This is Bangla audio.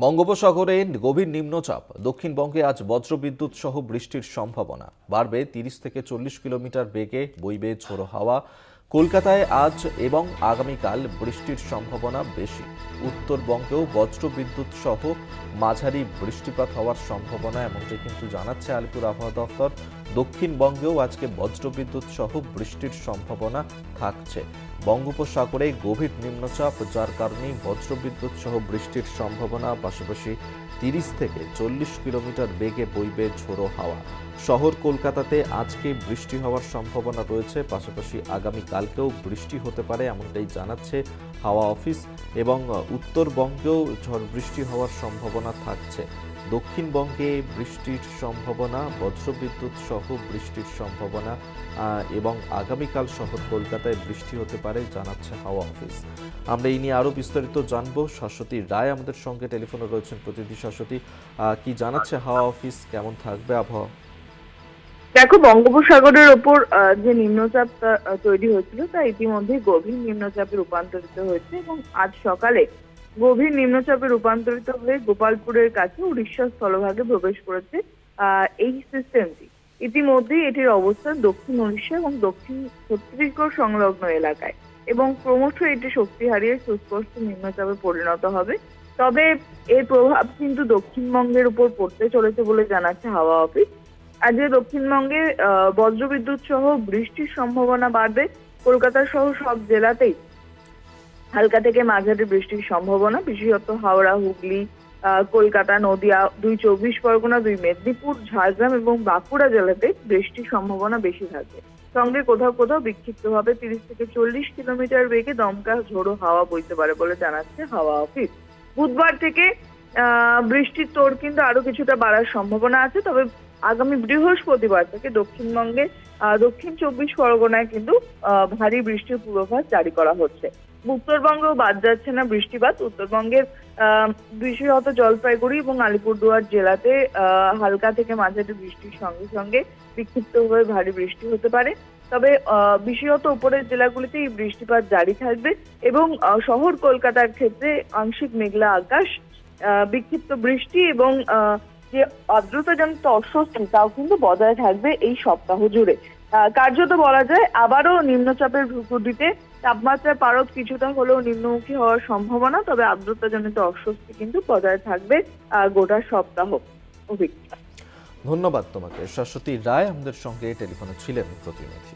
বঙ্গোপসাগরে গভীর নিম্নচাপ। দক্ষিণবঙ্গে আজ বজ্রবিদ্যুৎ সহ বৃষ্টির সম্ভাবনা। বাড়বে ৩০ থেকে ৪০ কিলোমিটার বেগে বইবে ঝোড়ো হাওয়া। কলকাতায় আজ এবং আগামীকাল বৃষ্টির সম্ভাবনা বেশি। উত্তরবঙ্গেও বজ্রবিদ্যুৎ সহ মাঝারি বৃষ্টিপাত হওয়ার সম্ভাবনা, এমনটাই কিন্তু জানাচ্ছে আলিপুর আবহাওয়া দফতর। দক্ষিণবঙ্গেও আজকে বজ্রবিদ্যুৎ সহ বৃষ্টির সম্ভাবনা থাকছে। বঙ্গোপসাগরে গভীর নিম্নচাপ, যার কারণে বজ্রবিদ্যুৎ সহ বৃষ্টির সম্ভাবনা, পাশাপাশি ৩০ থেকে ৪০ কিলোমিটার বেগে বইবে ঝোড়ো হাওয়া। শহর কলকাতাতে আজকে বৃষ্টি হওয়ার সম্ভাবনা রয়েছে, পাশাপাশি আগামীকালকেও বৃষ্টি হতে পারে, এমনটাই জানাচ্ছে হাওয়া অফিস। এবং উত্তরবঙ্গেও ঝড় বৃষ্টি হওয়ার সম্ভাবনা থাকছে। দক্ষিণবঙ্গে বৃষ্টির সম্ভাবনা, বজ্রবিদ্যুৎ সহ বৃষ্টির সম্ভাবনা এবং আগামীকাল শহর কলকাতায় বৃষ্টি হতে পারে, জানাচ্ছে হাওয়া অফিস। আমরা এই নিয়ে আরও বিস্তারিত জানবো। শাশ্বতী রায় আমাদের সঙ্গে টেলিফোনে রয়েছেন। প্রতিনিধি শাশ্বতী, কি জানাচ্ছে হাওয়া অফিস, কেমন থাকবে আবহাওয়া? দেখো, বঙ্গোপসাগরের ওপর যে নিম্নচাপ তৈরি হয়েছিল তা ইতিমধ্যে গভীর নিম্নচাপে রূপান্তরিত হয়েছে এবং আজ সকালে গভীর নিম্নচাপে রূপান্তরিত হয়ে গোপালপুরের কাছে উড়িষ্যার স্থলভাগে প্রবেশ করেছে এই সিস্টেমটি। ইতিমধ্যে এটির অবস্থান দক্ষিণ উড়িষ্যা এবং দক্ষিণ ছত্তিশগড় সংলগ্ন এলাকায় এবং ক্রমশ এটি শক্তি হারিয়ে সুস্পষ্ট নিম্নচাপে পরিণত হবে। তবে এর প্রভাব কিন্তু দক্ষিণবঙ্গের উপর পড়তে চলেছে বলে জানাচ্ছে হাওয়া অফিস। আজকে দক্ষিণবঙ্গে বজ্রবিদ্যুৎ সহ বৃষ্টির সম্ভাবনা বাড়বে। কলকাতা সহ সব জেলাতেই হালকা থেকে মাঝারি বৃষ্টির সম্ভাবনা, বিশেষত হাওড়া, হুগলি, কলকাতা, নদিয়া, 2 চব্বিশ পরগনা, 2 মেদিনীপুর, ঝাড়গ্রাম এবং বাঁকুড়া জেলাতে বৃষ্টির সম্ভাবনা বেশি থাকবে। সঙ্গে কোথাও কোথাও বিক্ষিপ্তভাবে 30 থেকে 40 কিলোমিটার বেগে দমকা ঝোড়ো হাওয়া বইতে পারে বলে জানাচ্ছে হাওয়া অফিস। বুধবার থেকে বৃষ্টির তোড় কিন্তু আরো কিছুটা বাড়ার সম্ভাবনা আছে। তবে আগামী বৃহস্পতিবার থেকে দক্ষিণবঙ্গে দক্ষিণ 24 পরগনায় কিন্তু ভারী বৃষ্টির পূর্বাভাস জারি করা হচ্ছে। উত্তরবঙ্গেও বাদ যাচ্ছে না বৃষ্টিপাত। উত্তরবঙ্গের বিশেষত জলপাইগুড়ি এবং আলিপুরদুয়ার জেলাতে হালকা থেকে মাঝারি বৃষ্টির সঙ্গে সঙ্গে বিক্ষিপ্তভাবে ভারী বৃষ্টি হতে পারে। তবে বিশেষত উপরের জেলাগুলিতে এই বৃষ্টিপাত জারি থাকবে এবং শহর কলকাতার ক্ষেত্রে আংশিক মেঘলা আকাশ, বিক্ষিপ্ত বৃষ্টি এবং যে আর্দ্রতাজনিত অস্বস্তি তাও কিন্তু বজায় থাকবে এই সপ্তাহ জুড়ে। কার্যত বলা যায় আবারও নিম্নচাপের ভূপৃষ্ঠে তাপমাত্রার পারদ কিছুটা হলেও নিম্নমুখী হওয়ার সম্ভাবনা, তবে আর্দ্রতাজনিত অস্বস্তি কিন্তু বজায় থাকবে গোটা সপ্তাহ। ধন্যবাদ তোমাকে শাশ্বতী রায়, আমাদের সঙ্গে টেলিফোনে ছিলেন প্রতিনিধি।